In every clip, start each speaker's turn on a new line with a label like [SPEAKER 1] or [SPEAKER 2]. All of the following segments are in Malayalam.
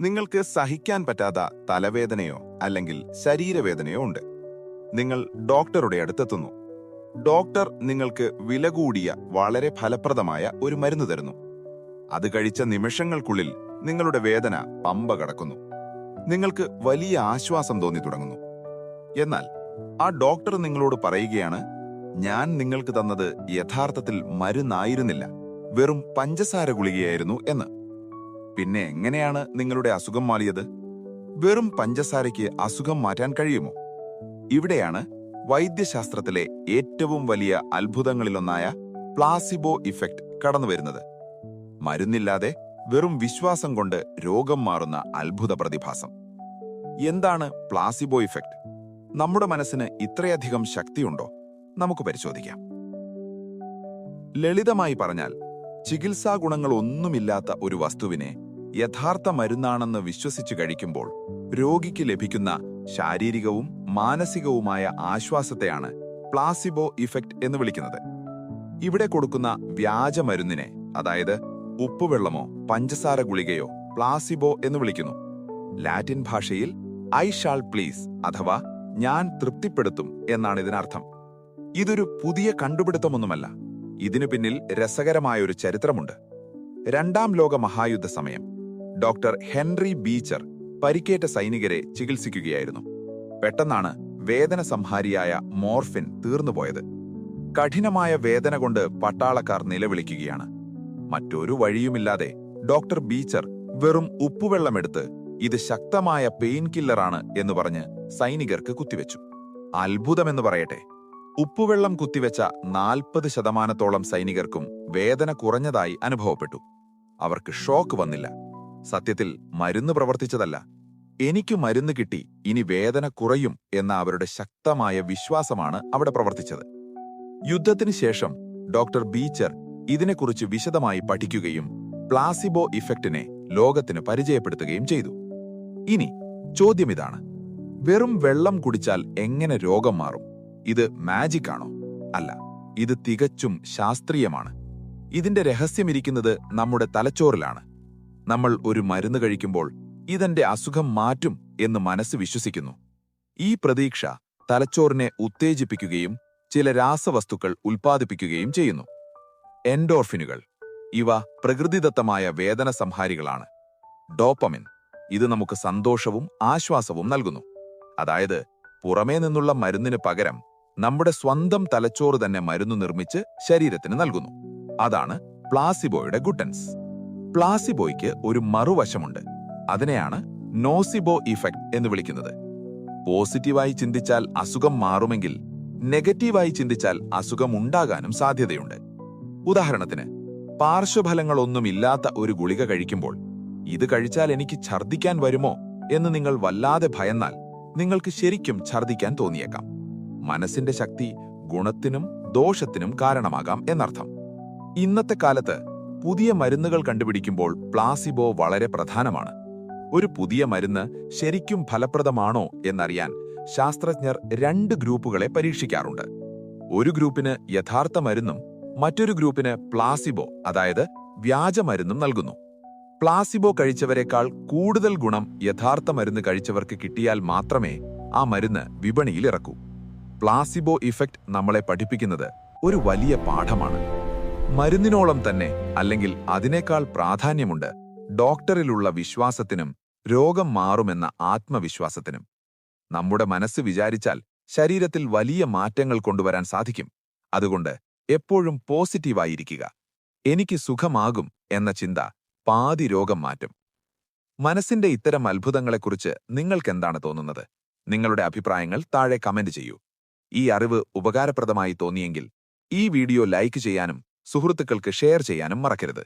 [SPEAKER 1] നിങ്ങൾക്ക് സഹിക്കാൻ പറ്റാത്ത തലവേദനയോ അല്ലെങ്കിൽ ശരീരവേദനയോ ഉണ്ട്. നിങ്ങൾ ഡോക്ടറുടെ അടുത്തെത്തുന്നു. ഡോക്ടർ നിങ്ങൾക്ക് വില കൂടിയ വളരെ ഫലപ്രദമായ ഒരു മരുന്ന് തരുന്നു. അത് കഴിച്ച നിമിഷങ്ങൾക്കുള്ളിൽ നിങ്ങളുടെ വേദന പമ്പ കടക്കുന്നു. നിങ്ങൾക്ക് വലിയ ആശ്വാസം തോന്നി തുടങ്ങുന്നു. എന്നാൽ ആ ഡോക്ടർ നിങ്ങളോട് പറയുകയാണ്, ഞാൻ നിങ്ങൾക്ക് തന്നത് യഥാർത്ഥത്തിൽ മരുന്നായിരുന്നില്ല, വെറും പഞ്ചസാര ഗുളികയായിരുന്നു എന്ന്. പിന്നെ എങ്ങനെയാണ് നിങ്ങളുടെ അസുഖം മാറിയത്? വെറും പഞ്ചസാരയ്ക്ക് അസുഖം മാറ്റാൻ കഴിയുമോ? ഇവിടെയാണ് വൈദ്യശാസ്ത്രത്തിലെ ഏറ്റവും വലിയ അത്ഭുതങ്ങളിലൊന്നായ പ്ലാസിബോ ഇഫക്റ്റ് കടന്നുവരുന്നത്. മരുന്നില്ലാതെ വെറും വിശ്വാസം കൊണ്ട് രോഗം മാറുന്ന അത്ഭുത പ്രതിഭാസം. എന്താണ് പ്ലാസിബോ ഇഫക്റ്റ്? നമ്മുടെ മനസ്സിന് ഇത്രയധികം ശക്തിയുണ്ടോ? നമുക്ക് പരിശോധിക്കാം. ലളിതമായി പറഞ്ഞാൽ, ചികിത്സാ ഗുണങ്ങളൊന്നുമില്ലാത്ത ഒരു വസ്തുവിനെ യഥാർത്ഥ മരുന്നാണെന്ന് വിശ്വസിച്ച് കഴിക്കുമ്പോൾ രോഗിക്ക് ലഭിക്കുന്ന ശാരീരികവും മാനസികവുമായ ആശ്വാസത്തെയാണ് പ്ലാസിബോ ഇഫക്റ്റ് എന്ന് വിളിക്കുന്നത്. ഇവിടെ കൊടുക്കുന്ന വ്യാജ മരുന്നിനെ, അതായത് ഉപ്പുവെള്ളമോ പഞ്ചസാര ഗുളികയോ, പ്ലാസിബോ എന്ന് വിളിക്കുന്നു. ലാറ്റിൻ ഭാഷയിൽ ഐ ഷാൾ പ്ലീസ് അഥവാ ഞാൻ തൃപ്തിപ്പെടുത്തും എന്നാണ് ഇതിനർത്ഥം. ഇതൊരു പുതിയ കണ്ടുപിടുത്തമൊന്നുമല്ല. ഇതിനു പിന്നിൽ രസകരമായൊരു ചരിത്രമുണ്ട്. രണ്ടാം ലോക മഹായുദ്ധ സമയം ഡോക്ടർ ഹെൻറി ബീച്ചർ പരിക്കേറ്റ സൈനികരെ ചികിത്സിക്കുകയായിരുന്നു. പെട്ടെന്നാണ് വേദന സംഹാരിയായ മോർഫിൻ തീർന്നുപോയത്. കഠിനമായ വേദന കൊണ്ട് പട്ടാളക്കാർ നിലവിളിക്കുകയാണ്. മറ്റൊരു വഴിയുമില്ലാതെ ഡോക്ടർ ബീച്ചർ വെറും ഉപ്പുവെള്ളമെടുത്ത് ഇത് ശക്തമായ പെയിൻ കില്ലറാണ് എന്ന് പറഞ്ഞ് സൈനികർക്ക് കുത്തിവെച്ചു. അത്ഭുതമെന്ന് പറയട്ടെ, ഉപ്പുവെള്ളം കുത്തിവെച്ച 40% സൈനികർക്കും വേദന കുറഞ്ഞതായി അനുഭവപ്പെട്ടു. അവർക്ക് ഷോക്ക് വന്നില്ല. സത്യത്തിൽ മരുന്ന് പ്രവർത്തിച്ചതല്ല, എനിക്ക് മരുന്ന് കിട്ടി, ഇനി വേദന കുറയും എന്ന അവരുടെ ശക്തമായ വിശ്വാസമാണ് അവിടെ പ്രവർത്തിച്ചത്. യുദ്ധത്തിന് ശേഷം ഡോക്ടർ ബീച്ചർ ഇതിനെക്കുറിച്ച് വിശദമായി പഠിക്കുകയും പ്ലാസിബോ ഇഫക്റ്റിനെ ലോകത്തിന് പരിചയപ്പെടുത്തുകയും ചെയ്തു. ഇനി ചോദ്യമിതാണ്, വെറും വെള്ളം കുടിച്ചാൽ എങ്ങനെ രോഗം മാറും? ഇത് മാജിക് ആണോ? അല്ല, ഇത് തികച്ചും ശാസ്ത്രീയമാണ്. ഇതിന്റെ രഹസ്യമിരിക്കുന്നത് നമ്മുടെ തലച്ചോറിലാണ്. നമ്മൾ ഒരു മരുന്ന് കഴിക്കുമ്പോൾ ഇതെന്റെ അസുഖം മാറ്റും എന്ന് മനസ്സ് വിശ്വസിക്കുന്നു. ഈ പ്രതീക്ഷ തലച്ചോറിനെ ഉത്തേജിപ്പിക്കുകയും ചില രാസവസ്തുക്കൾ ഉൽപ്പാദിപ്പിക്കുകയും ചെയ്യുന്നു. എൻഡോർഫിനുകൾ. ഇവ പ്രകൃതിദത്തമായ വേദന സംഹാരികളാണ്. ഡോപ്പമിൻ. ഇത് നമുക്ക് സന്തോഷവും ആശ്വാസവും നൽകുന്നു. അതായത്, പുറമേ നിന്നുള്ള മരുന്നിന് പകരം നമ്മുടെ സ്വന്തം തലച്ചോറ് തന്നെ മരുന്ന് നിർമ്മിച്ച് ശരീരത്തിന് നൽകുന്നു. അതാണ് പ്ലാസിബോയുടെ ഗുട്ടൻസ്. പ്ലാസിബോയ്ക്ക് ഒരു മറുവശമുണ്ട്. അതിനെയാണ് നോസിബോ ഇഫക്റ്റ് എന്ന് വിളിക്കുന്നത്. പോസിറ്റീവായി ചിന്തിച്ചാൽ അസുഖം മാറുമെങ്കിൽ നെഗറ്റീവായി ചിന്തിച്ചാൽ അസുഖം ഉണ്ടാകാനും സാധ്യതയുണ്ട്. ഉദാഹരണത്തിന്, പാർശ്വഫലങ്ങളൊന്നുമില്ലാത്ത ഒരു ഗുളിക കഴിക്കുമ്പോൾ ഇത് കഴിച്ചാൽ എനിക്ക് ഛർദ്ദിക്കാൻ വരുമോ എന്ന് നിങ്ങൾ വല്ലാതെ ഭയന്നാൽ നിങ്ങൾക്ക് ശരിക്കും ഛർദ്ദിക്കാൻ തോന്നിയേക്കാം. മനസ്സിന്റെ ശക്തി ഗുണത്തിനും ദോഷത്തിനും കാരണമാകാം എന്നർത്ഥം. ഇന്നത്തെ കാലത്ത് പുതിയ മരുന്നുകൾ കണ്ടുപിടിക്കുമ്പോൾ പ്ലാസിബോ വളരെ പ്രധാനമാണ്. ഒരു പുതിയ മരുന്ന് ശരിക്കും ഫലപ്രദമാണോ എന്നറിയാൻ ശാസ്ത്രജ്ഞർ 2 ഗ്രൂപ്പുകളെ പരീക്ഷിക്കാറുണ്ട്. ഒരു ഗ്രൂപ്പിന് യഥാർത്ഥ മരുന്നും മറ്റൊരു ഗ്രൂപ്പിന് പ്ലാസിബോ, അതായത് വ്യാജമരുന്നും നൽകുന്നു. പ്ലാസിബോ കഴിച്ചവരെക്കാൾ കൂടുതൽ ഗുണം യഥാർത്ഥ മരുന്ന് കഴിച്ചവർക്ക് കിട്ടിയാൽ മാത്രമേ ആ മരുന്ന് വിപണിയിൽ ഇറക്കൂ. പ്ലാസിബോ ഇഫക്റ്റ് നമ്മളെ പഠിപ്പിക്കുന്നത് ഒരു വലിയ പാഠമാണ്. മരുന്നിനോളം തന്നെ, അല്ലെങ്കിൽ അതിനേക്കാൾ പ്രാധാന്യമുണ്ട് ഡോക്ടറിലുള്ള വിശ്വാസത്തിനും രോഗം മാറുമെന്ന ആത്മവിശ്വാസത്തിനും. നമ്മുടെ മനസ്സ് വിചാരിച്ചാൽ ശരീരത്തിൽ വലിയ മാറ്റങ്ങൾ കൊണ്ടുവരാൻ സാധിക്കും. അതുകൊണ്ട് എപ്പോഴും പോസിറ്റീവായിരിക്കുക. എനിക്ക് സുഖമാകും എന്ന ചിന്ത പാതി രോഗം മാറ്റും. മനസ്സിന്റെ ഇത്തരം അത്ഭുതങ്ങളെക്കുറിച്ച് നിങ്ങൾക്കെന്താണ് തോന്നുന്നത്? നിങ്ങളുടെ അഭിപ്രായങ്ങൾ താഴെ കമന്റ് ചെയ്യൂ. ഈ അറിവ് ഉപകാരപ്രദമായി തോന്നിയെങ്കിൽ ഈ വീഡിയോ ലൈക്ക് ചെയ്യാനും സുഹൃത്തുക്കൾക്ക് ഷെയർ ചെയ്യാനും മറക്കരുത്.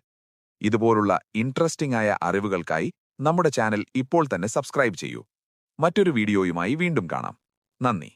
[SPEAKER 1] ഇതുപോലുള്ള ഇൻട്രസ്റ്റിംഗ് ആയ അറിവുകൾക്കായി നമ്മുടെ ചാനൽ ഇപ്പോൾ തന്നെ സബ്സ്ക്രൈബ് ചെയ്യൂ. മറ്റൊരു വീഡിയോയുമായി വീണ്ടും കാണാം. നന്ദി.